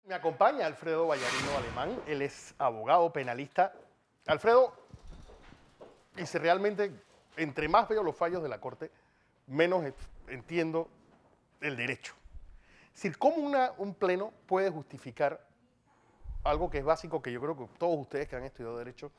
Me acompaña Alfredo Vallarino Alemán, él es abogado penalista. Alfredo, dice realmente, entre más veo los fallos de la Corte, menos entiendo el derecho. Es decir, ¿cómo un pleno puede justificar algo que es básico, que yo creo que todos ustedes que han estudiado derecho,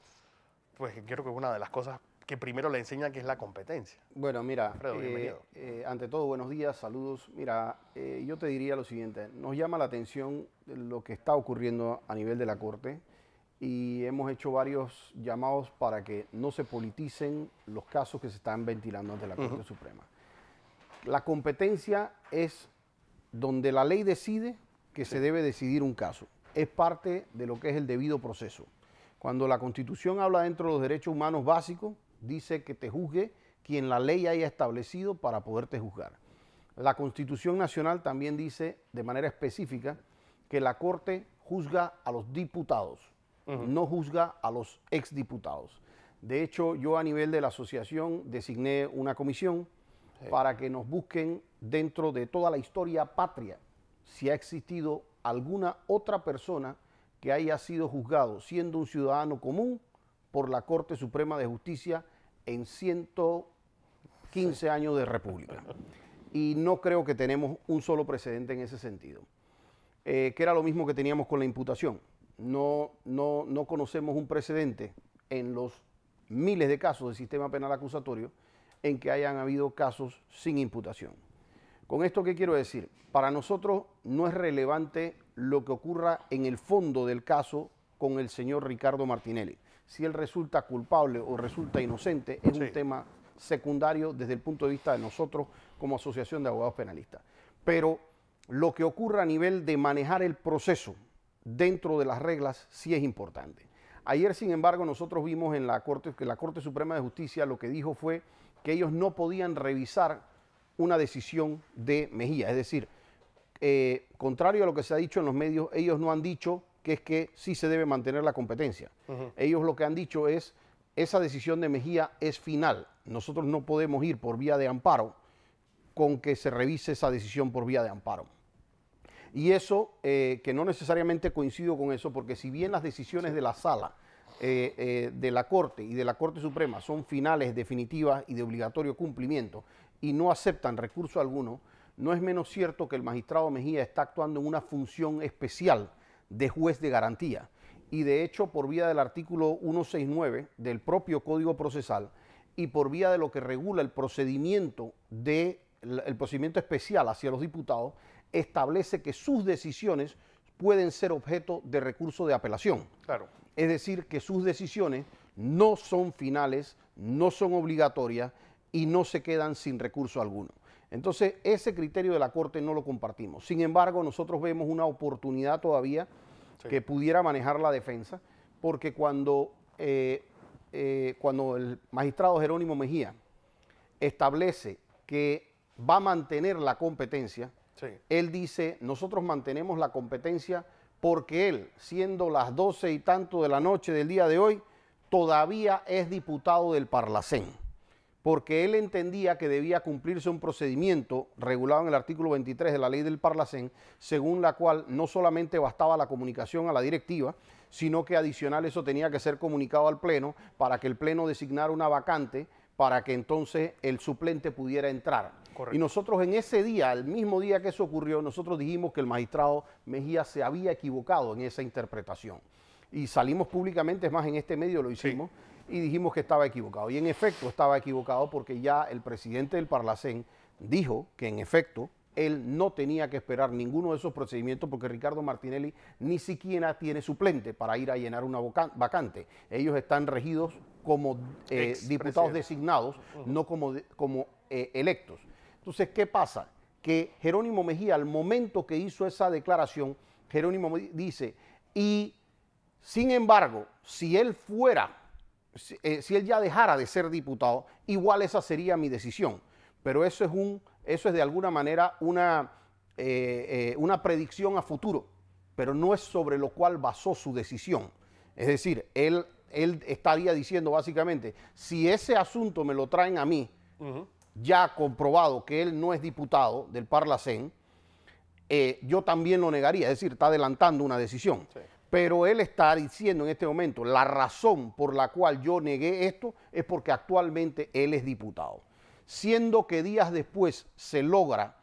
pues creo que es una de las cosas que primero le enseñan, que es la competencia? Bueno, mira, Alfredo, bienvenido. Ante todo, buenos días, saludos. Mira, yo te diría lo siguiente, nos llama la atención lo que está ocurriendo a nivel de la Corte y hemos hecho varios llamados para que no se politicen los casos que se están ventilando ante la Corte Suprema. La competencia es donde la ley decide que se debe decidir un caso. Es parte de lo que es el debido proceso. Cuando la Constitución habla dentro de los derechos humanos básicos, dice que te juzgue quien la ley haya establecido para poderte juzgar. La Constitución Nacional también dice de manera específica que la Corte juzga a los diputados, no juzga a los exdiputados. De hecho, yo a nivel de la asociación designé una comisión para que nos busquen dentro de toda la historia patria si ha existido alguna otra persona que haya sido juzgado siendo un ciudadano común por la Corte Suprema de Justicia en 115 años de república. Y no creo que tenemos un solo precedente en ese sentido. Que era lo mismo que teníamos con la imputación. No conocemos un precedente en los miles de casos del sistema penal acusatorio en que hayan habido casos sin imputación. ¿Con esto qué quiero decir? Para nosotros no es relevante lo que ocurra en el fondo del caso con el señor Ricardo Martinelli. Si él resulta culpable o resulta inocente es un tema secundario desde el punto de vista de nosotros como Asociación de Abogados Penalistas. Pero lo que ocurra a nivel de manejar el proceso dentro de las reglas sí es importante. Ayer, sin embargo, nosotros vimos en la Corte que la Corte Suprema de Justicia lo que dijo fue que ellos no podían revisar una decisión de Mejía. Es decir, contrario a lo que se ha dicho en los medios, ellos no han dicho que es que sí se debe mantener la competencia. Ellos lo que han dicho es, esa decisión de Mejía es final. Nosotros no podemos ir por vía de amparo con que se revise esa decisión por vía de amparo. Y eso, que no necesariamente coincido con eso, porque si bien las decisiones de la Sala, de la Corte y de la Corte Suprema son finales, definitivas y de obligatorio cumplimiento, y no aceptan recurso alguno, no es menos cierto que el magistrado Mejía está actuando en una función especial de juez de garantía. Y de hecho, por vía del artículo 169 del propio Código Procesal y por vía de lo que regula el procedimiento especial hacia los diputados, establece que sus decisiones pueden ser objeto de recurso de apelación. Claro. Es decir, que sus decisiones no son finales, no son obligatorias y no se quedan sin recurso alguno. Entonces, ese criterio de la Corte no lo compartimos. Sin embargo, nosotros vemos una oportunidad todavía que pudiera manejar la defensa, porque cuando el magistrado Jerónimo Mejía establece que va a mantener la competencia, él dice, nosotros mantenemos la competencia porque él, siendo las 12 y tanto de la noche del día de hoy, todavía es diputado del Parlacén, porque él entendía que debía cumplirse un procedimiento regulado en el artículo 23 de la ley del Parlacén, según la cual no solamente bastaba la comunicación a la directiva, sino que adicional eso tenía que ser comunicado al Pleno para que el Pleno designara una vacante para que entonces el suplente pudiera entrar. Correcto. Y nosotros en ese día, el mismo día que eso ocurrió, nosotros dijimos que el magistrado Mejía se había equivocado en esa interpretación. Y salimos públicamente, es más, en este medio lo hicimos, y dijimos que estaba equivocado. Y en efecto estaba equivocado porque ya el presidente del Parlacén dijo que en efecto él no tenía que esperar ninguno de esos procedimientos porque Ricardo Martinelli ni siquiera tiene suplente para ir a llenar una vacante. Ellos están regidos como diputados designados, no como electos. Entonces, ¿qué pasa? Que Jerónimo Mejía, al momento que hizo esa declaración, Jerónimo dice, y sin embargo, si él fuera, si él ya dejara de ser diputado, igual esa sería mi decisión. Pero eso es de alguna manera una predicción a futuro, pero no es sobre lo cual basó su decisión. Es decir, él estaría diciendo básicamente, si ese asunto me lo traen a mí, ya comprobado que él no es diputado del Parlacén, yo también lo negaría, es decir, está adelantando una decisión. Sí. Pero él está diciendo en este momento, la razón por la cual yo negué esto es porque actualmente él es diputado. Siendo que días después se logra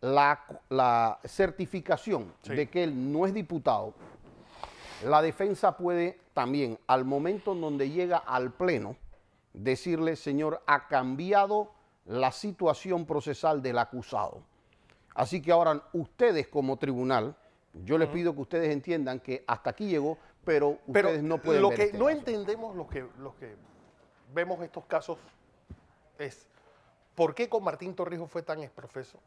la certificación de que él no es diputado, la defensa puede también, al momento en donde llega al pleno, decirle, señor, ha cambiado la situación procesal del acusado. Así que ahora ustedes como tribunal, yo les pido que ustedes entiendan que hasta aquí llegó, pero ustedes no pueden lo ver que este no caso. entendemos los que vemos estos casos es por qué con Martín Torrijos fue tan exprofeso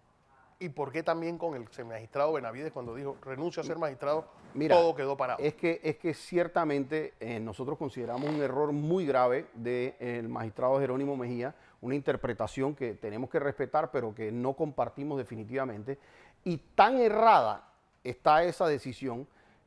y por qué también con el magistrado Benavides cuando dijo renuncio a ser magistrado. Mira, todo quedó parado. Es que ciertamente nosotros consideramos un error muy grave del magistrado Jerónimo Mejía, una interpretación que tenemos que respetar, pero que no compartimos definitivamente. Y tan errada está esa decisión,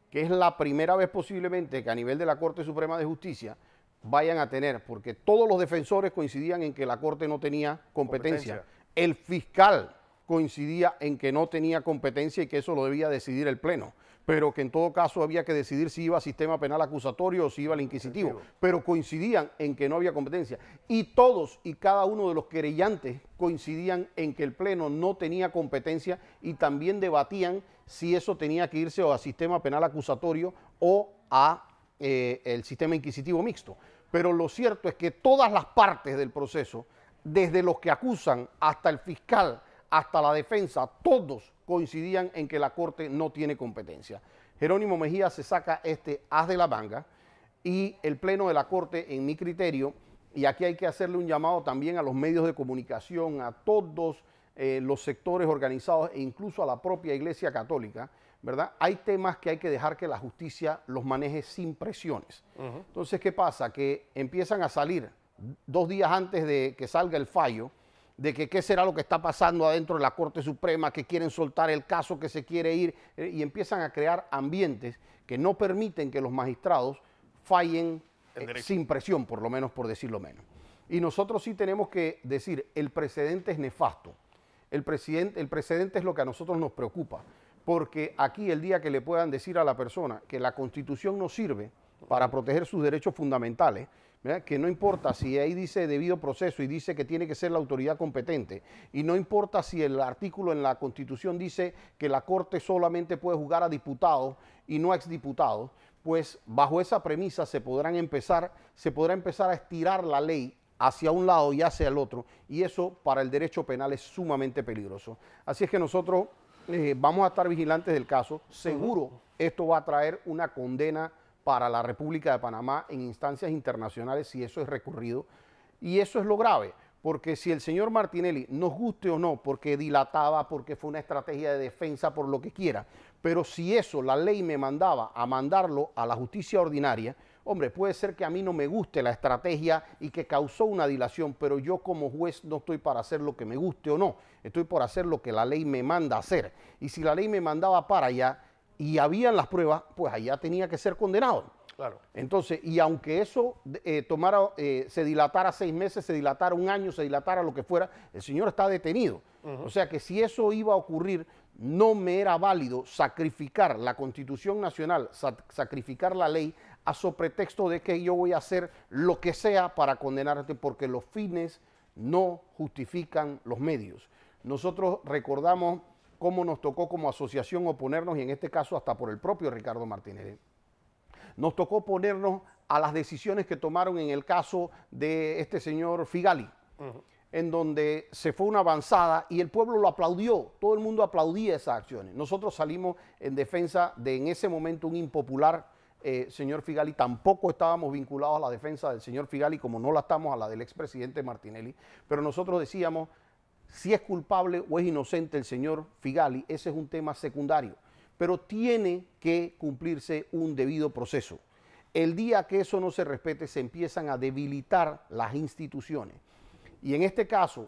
que es la primera vez posiblemente que a nivel de la Corte Suprema de Justicia vayan a tener, porque todos los defensores coincidían en que la Corte no tenía competencia. El fiscal coincidía en que no tenía competencia y que eso lo debía decidir el Pleno, pero que en todo caso había que decidir si iba a sistema penal acusatorio o si iba al inquisitivo, pero coincidían en que no había competencia. Y todos y cada uno de los querellantes coincidían en que el Pleno no tenía competencia y también debatían si eso tenía que irse o a sistema penal acusatorio o a el sistema inquisitivo mixto. Pero lo cierto es que todas las partes del proceso, desde los que acusan hasta el fiscal, hasta la defensa, todos coincidían en que la Corte no tiene competencia. Jerónimo Mejía se saca este as de la manga y el Pleno de la Corte, en mi criterio, y aquí hay que hacerle un llamado también a los medios de comunicación, a todos los sectores organizados e incluso a la propia Iglesia Católica, ¿verdad? Hay temas que hay que dejar que la justicia los maneje sin presiones. Entonces, ¿qué pasa? Que empiezan a salir 2 días antes de que salga el fallo, de que qué será lo que está pasando adentro de la Corte Suprema, que quieren soltar el caso, que se quiere ir, y empiezan a crear ambientes que no permiten que los magistrados fallen sin presión, por lo menos, por decirlo menos. Y nosotros sí tenemos que decir, el precedente es nefasto. El precedente es lo que a nosotros nos preocupa, porque aquí el día que le puedan decir a la persona que la Constitución no sirve para proteger sus derechos fundamentales, ¿verdad? Que no importa si ahí dice debido proceso y dice que tiene que ser la autoridad competente, y no importa si el artículo en la Constitución dice que la Corte solamente puede juzgar a diputados y no a exdiputados, pues bajo esa premisa se podrá empezar a estirar la ley hacia un lado y hacia el otro, y eso para el derecho penal es sumamente peligroso. Así es que nosotros vamos a estar vigilantes del caso. Seguro esto va a traer una condena para la República de Panamá en instancias internacionales si eso es recurrido. Y eso es lo grave, porque si el señor Martinelli, nos guste o no, porque dilataba, porque fue una estrategia de defensa, por lo que quiera, pero si eso la ley me mandaba a mandarlo a la justicia ordinaria, hombre, puede ser que a mí no me guste la estrategia y que causó una dilación, pero yo como juez no estoy para hacer lo que me guste o no, estoy por hacer lo que la ley me manda a hacer. Y si la ley me mandaba para allá y habían las pruebas, pues allá tenía que ser condenado. Claro. Entonces, y aunque eso se dilatara 6 meses, se dilatara 1 año, se dilatara lo que fuera, el señor está detenido. O sea que si eso iba a ocurrir, no me era válido sacrificar la Constitución Nacional, sacrificar la ley a pretexto de que yo voy a hacer lo que sea para condenarte, porque los fines no justifican los medios. Nosotros recordamos cómo nos tocó como asociación oponernos, y en este caso hasta por el propio Ricardo Martinelli. Nos tocó oponernos a las decisiones que tomaron en el caso de este señor Figali, en donde se fue una avanzada y el pueblo lo aplaudió, todo el mundo aplaudía esas acciones. Nosotros salimos en defensa de, en ese momento, un impopular señor Figali. Tampoco estábamos vinculados a la defensa del señor Figali, como no la estamos a la del expresidente Martinelli, pero nosotros decíamos, si es culpable o es inocente el señor Figali, ese es un tema secundario, pero tiene que cumplirse un debido proceso. El día que eso no se respete, se empiezan a debilitar las instituciones. Y en este caso,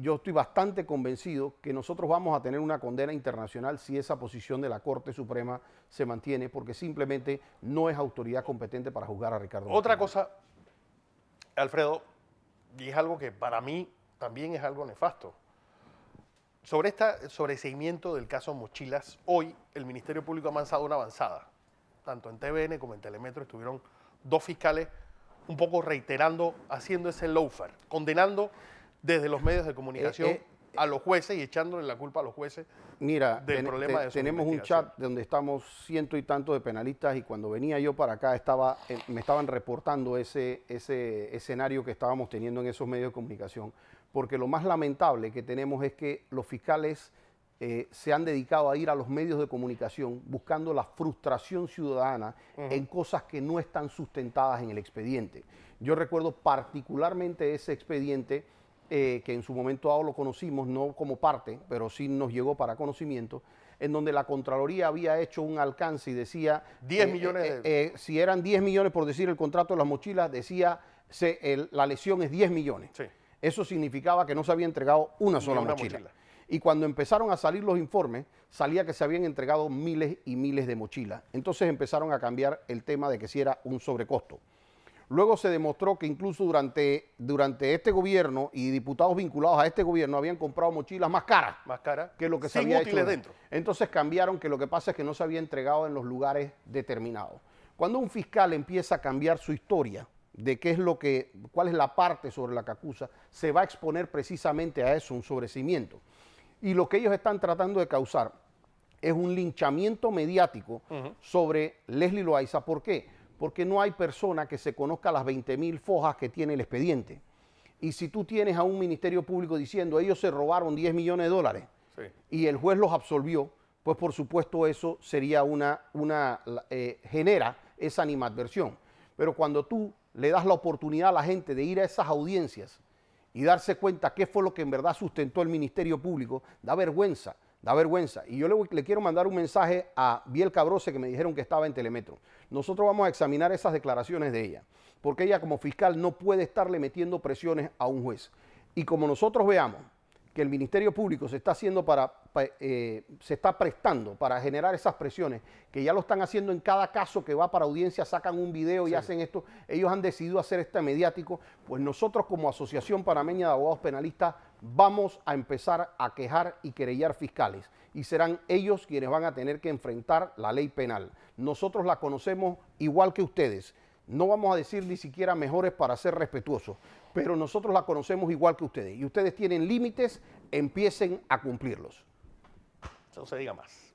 yo estoy bastante convencido que nosotros vamos a tener una condena internacional si esa posición de la Corte Suprema se mantiene, porque simplemente no es autoridad competente para juzgar a Ricardo Martinelli. Otra cosa, Alfredo, y es algo que para mí también es algo nefasto. sobre este sobreseimiento del caso Mochilas, hoy el Ministerio Público ha avanzado una avanzada. Tanto en TVN como en Telemetro estuvieron dos fiscales un poco reiterando, haciendo ese lawfare, condenando desde los medios de comunicación a los jueces y echándole la culpa a los jueces. Mira, del problema de su tenemos un chat donde estamos ciento y tantos de penalistas y cuando venía yo para acá me estaban reportando ese escenario que estábamos teniendo en esos medios de comunicación, porque lo más lamentable que tenemos es que los fiscales se han dedicado a ir a los medios de comunicación buscando la frustración ciudadana en cosas que no están sustentadas en el expediente. Yo recuerdo particularmente ese expediente que en su momento dado lo conocimos, no como parte, pero sí nos llegó para conocimiento, en donde la Contraloría había hecho un alcance y decía 10 millones si eran 10 millones por decir el contrato de las mochilas, decía la lesión es 10 millones. Sí. Eso significaba que no se había entregado una sola mochila. Y cuando empezaron a salir los informes, salía que se habían entregado miles y miles de mochilas. Entonces empezaron a cambiar el tema de que si era un sobrecosto. Luego se demostró que incluso durante este gobierno y diputados vinculados a este gobierno habían comprado mochilas más caras que lo que se había hecho dentro. Entonces cambiaron, que lo que pasa es que no se había entregado en los lugares determinados. Cuando un fiscal empieza a cambiar su historia de cuál es la parte sobre la que acusa, se va a exponer precisamente a eso, un sobreseimiento. Y lo que ellos están tratando de causar es un linchamiento mediático sobre Leslie Loaiza. ¿Por qué? Porque no hay persona que se conozca las 20.000 fojas que tiene el expediente. Y si tú tienes a un Ministerio Público diciendo ellos se robaron 10 millones de dólares y el juez los absolvió, pues por supuesto eso sería genera esa animadversión. Pero cuando tú le das la oportunidad a la gente de ir a esas audiencias y darse cuenta qué fue lo que en verdad sustentó el Ministerio Público, da vergüenza, da vergüenza. Y yo le quiero mandar un mensaje a Biel Cabrose, que me dijeron que estaba en Telemetro. Nosotros vamos a examinar esas declaraciones de ella, porque ella como fiscal no puede estarle metiendo presiones a un juez. Y como nosotros veamos que el Ministerio Público se está prestando para generar esas presiones, que ya lo están haciendo en cada caso que va para audiencia, sacan un video y hacen esto, ellos han decidido hacer este mediático, pues nosotros como Asociación Panameña de Abogados Penalistas vamos a empezar a quejar y querellar fiscales y serán ellos quienes van a tener que enfrentar la ley penal. Nosotros la conocemos igual que ustedes. No vamos a decir ni siquiera mejores para ser respetuosos, pero nosotros la conocemos igual que ustedes. Y ustedes tienen límites, empiecen a cumplirlos. No se diga más.